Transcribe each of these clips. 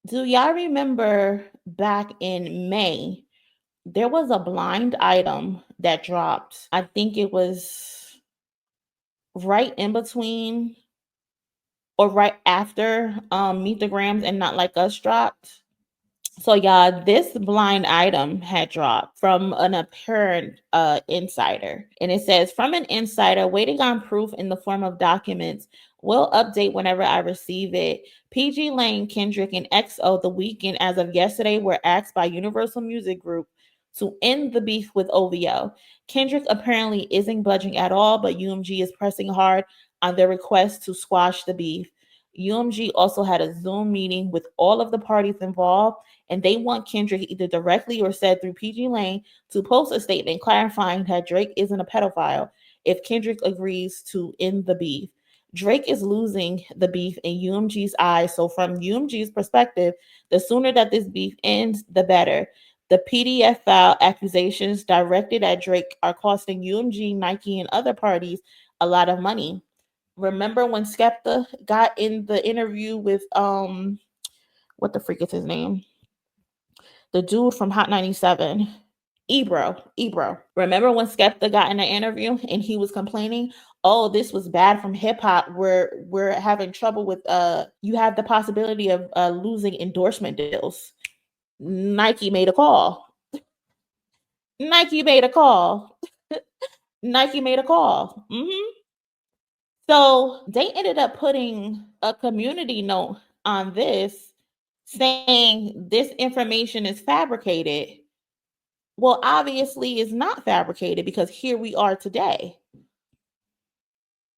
Do y'all remember back in May, there was a blind item that dropped? I think it was right in between or right after Meet the Grams and Not Like Us dropped. So y'all, this blind item had dropped from an apparent insider. And it says, from an insider waiting on proof in the form of documents. Will update whenever I receive it. PG Lane, Kendrick, and XO The Weeknd as of yesterday were asked by Universal Music Group to end the beef with OVO. Kendrick apparently isn't budging at all, but UMG is pressing hard on their request to squash the beef. UMG also had a Zoom meeting with all of the parties involved, and they want Kendrick either directly or said through PG Lane to post a statement clarifying that Drake isn't a pedophile if Kendrick agrees to end the beef. Drake is losing the beef in UMG's eyes, so from UMG's perspective, the sooner that this beef ends, the better. The PDF file accusations directed at Drake are costing UMG, Nike, and other parties a lot of money. Remember when Skepta got in the interview with what the freak is his name? The dude from Hot 97. Ebro. Remember when Skepta got in the interview and he was complaining, oh, this was bad from hip hop. We're having trouble with you have the possibility of losing endorsement deals. Nike made a call. Nike made a call. Nike made a call. So they ended up putting a community note on this saying this information is fabricated. Well, obviously, it's not fabricated because here we are today.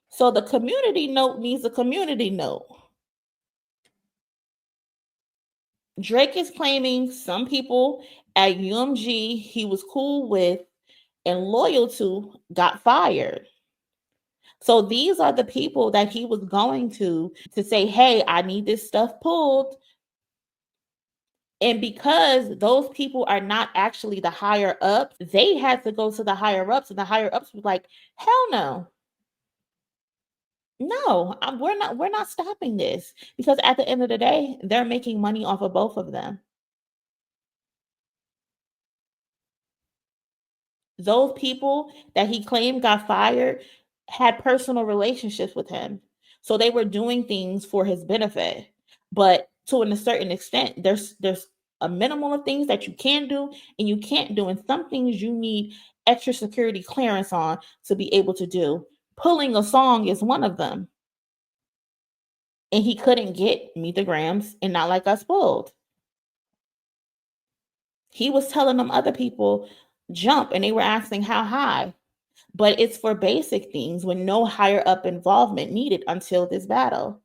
So the community note needs a community note. Drake is claiming some people at UMG he was cool with and loyal to got fired. So these are the people that he was going to say, hey, I need this stuff pulled. And because those people are not actually the higher ups, they had to go to the higher ups, and the higher ups were like, hell no. No, we're not stopping this, because at the end of the day, they're making money off of both of them. Those people that he claimed got fired had personal relationships with him. So they were doing things for his benefit. But to a certain extent, there's a minimum of things that you can do and you can't do. And some things you need extra security clearance on to be able to do. Pulling a song is one of them. And he couldn't get Meet the Grams and Not Like Us pulled. He was telling them other people jump, and they were asking how high. But it's for basic things with no higher up involvement needed until this battle.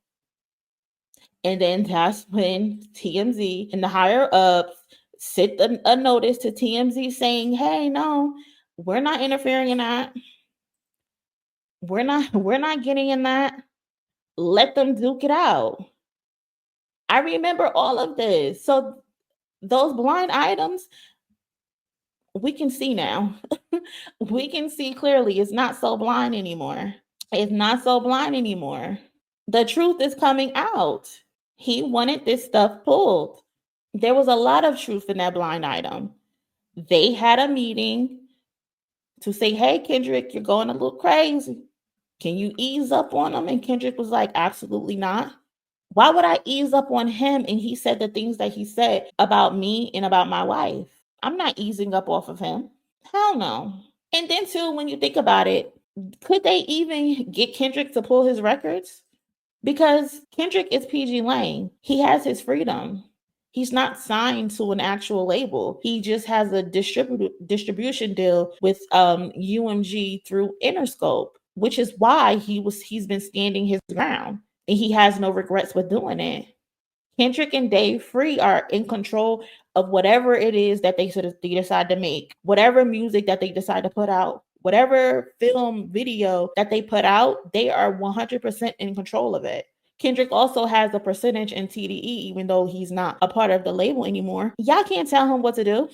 And then that's when TMZ and the higher ups sent a notice to TMZ saying, hey, no, we're not interfering in that. We're not getting in that. Let them duke it out. I remember all of this. So those blind items, we can see now. We can see clearly it's not so blind anymore. It's not so blind anymore. The truth is coming out. He wanted this stuff pulled. There was a lot of truth in that blind item. They had a meeting to say, hey, Kendrick, you're going a little crazy. Can you ease up on him? And Kendrick was like, absolutely not. Why would I ease up on him? And he said the things that he said about me and about my wife. I'm not easing up off of him. Hell no. And then, too, when you think about it, could they even get Kendrick to pull his records? Because Kendrick is PG Lane. He has his freedom. He's not signed to an actual label. He just has a distribution deal with UMG through Interscope, which is why he's been standing his ground. And he has no regrets with doing it. Kendrick and Dave Free are in control of whatever it is that they decide to make, whatever music that they decide to put out, whatever film video that they put out, they are 100% in control of it. Kendrick also has a percentage in TDE, even though he's not a part of the label anymore. Y'all can't tell him what to do.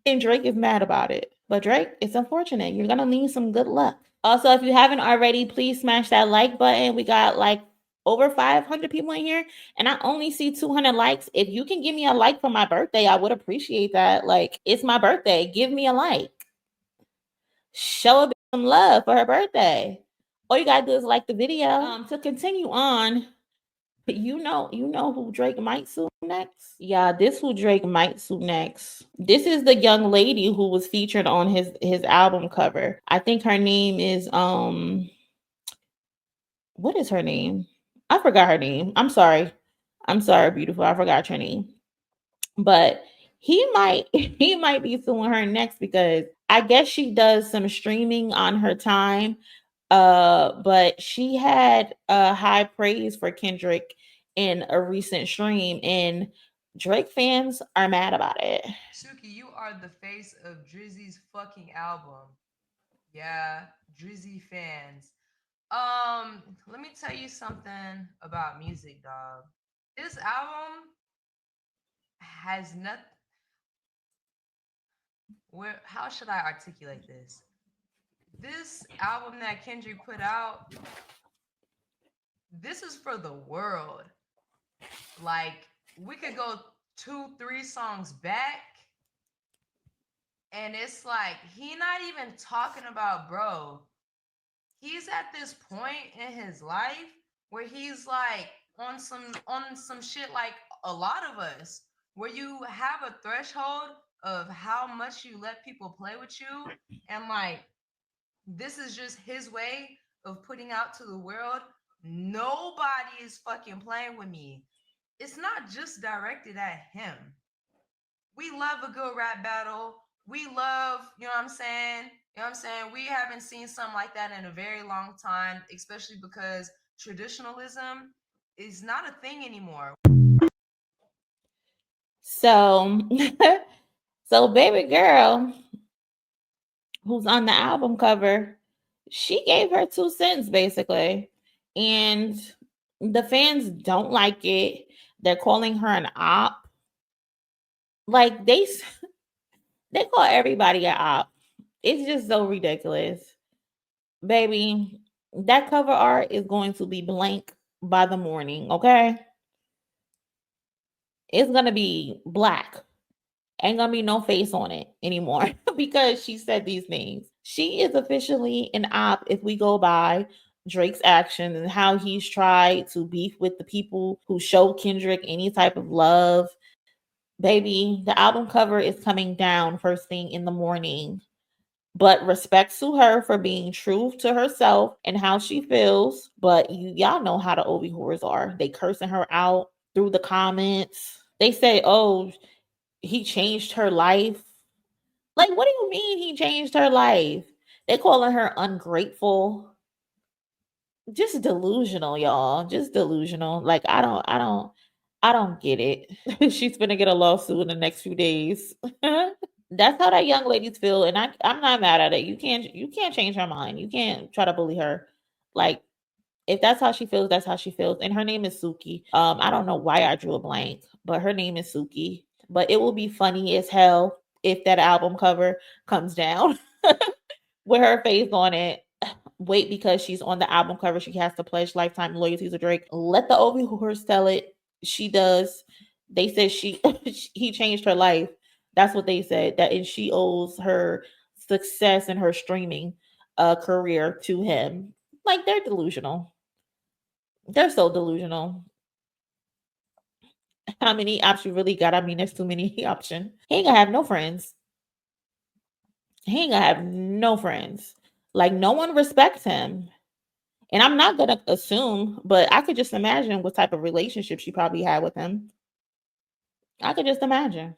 And Drake is mad about it. But Drake, it's unfortunate. You're going to need some good luck. Also, if you haven't already, please smash that like button. We got like over 500 people in here, and I only see 200 likes. If you can give me a like for my birthday, I would appreciate that. Like, it's my birthday. Give me a like. Show a bit some love for her birthday. All you gotta do is like the video. To continue on, you know who Drake might sue next? Yeah, this who Drake might sue next. This is the young lady who was featured on his album cover. I think her name is what is her name? I forgot her name. I'm sorry. I'm sorry, beautiful. I forgot your name. But he might he might be suing her next because I guess she does some streaming on her time. But she had high praise for Kendrick in a recent stream, and Drake fans are mad about it. Suki, you are the face of Drizzy's fucking album. Yeah, Drizzy fans. Let me tell you something about music, dog. This album has nothing. Where? How should I articulate this? This album that Kendrick put out, this is for the world. Like, we could go 2, 3 songs back, and it's like he not even talking about, bro. He's at this point in his life where he's like on some shit like a lot of us, where you have a threshold of how much you let people play with you, and like this is just his way of putting out to the world, nobody is fucking playing with me. It's not just directed at him. We love a good rap battle. We love, you know what I'm saying? You know what I'm saying? We haven't seen something like that in a very long time, especially because traditionalism is not a thing anymore. So so baby girl who's on the album cover, she gave her 2 cents basically. And the fans don't like it. They're calling her an op. Like they call everybody an op. It's just so ridiculous. Baby, that cover art is going to be blank by the morning, okay? It's gonna be black. Ain't gonna be no face on it anymore because she said these things. She is officially an op if we go by Drake's action and how he's tried to beef with the people who show Kendrick any type of love. Baby, the album cover is coming down first thing in the morning. But respect to her for being true to herself and how she feels. But y'all know how the Obi whores are. They cursing her out through the comments. They say, oh, he changed her life. Like, what do you mean he changed her life? They calling her ungrateful. Just delusional, y'all. Just delusional. Like, I don't get it. She's gonna get a lawsuit in the next few days. That's how that young ladies feel, and I'm not mad at it. You can't change her mind. You can't try to bully her. Like, if that's how she feels, that's how she feels. And her name is Suki. I don't know why I drew a blank, but her name is Suki. But it will be funny as hell if that album cover comes down with her face on it. Wait, because she's on the album cover, she has to pledge lifetime loyalty to Drake. Let the Ovi whores tell it. She does. They said he changed her life. That's what they said. That and she owes her success in her streaming career to him. Like, they're delusional. They're so delusional. How many options you really got? I mean, there's too many options. He ain't gonna have no friends. He ain't gonna have no friends. Like, no one respects him. And I'm not gonna assume, but I could just imagine what type of relationship she probably had with him. I could just imagine.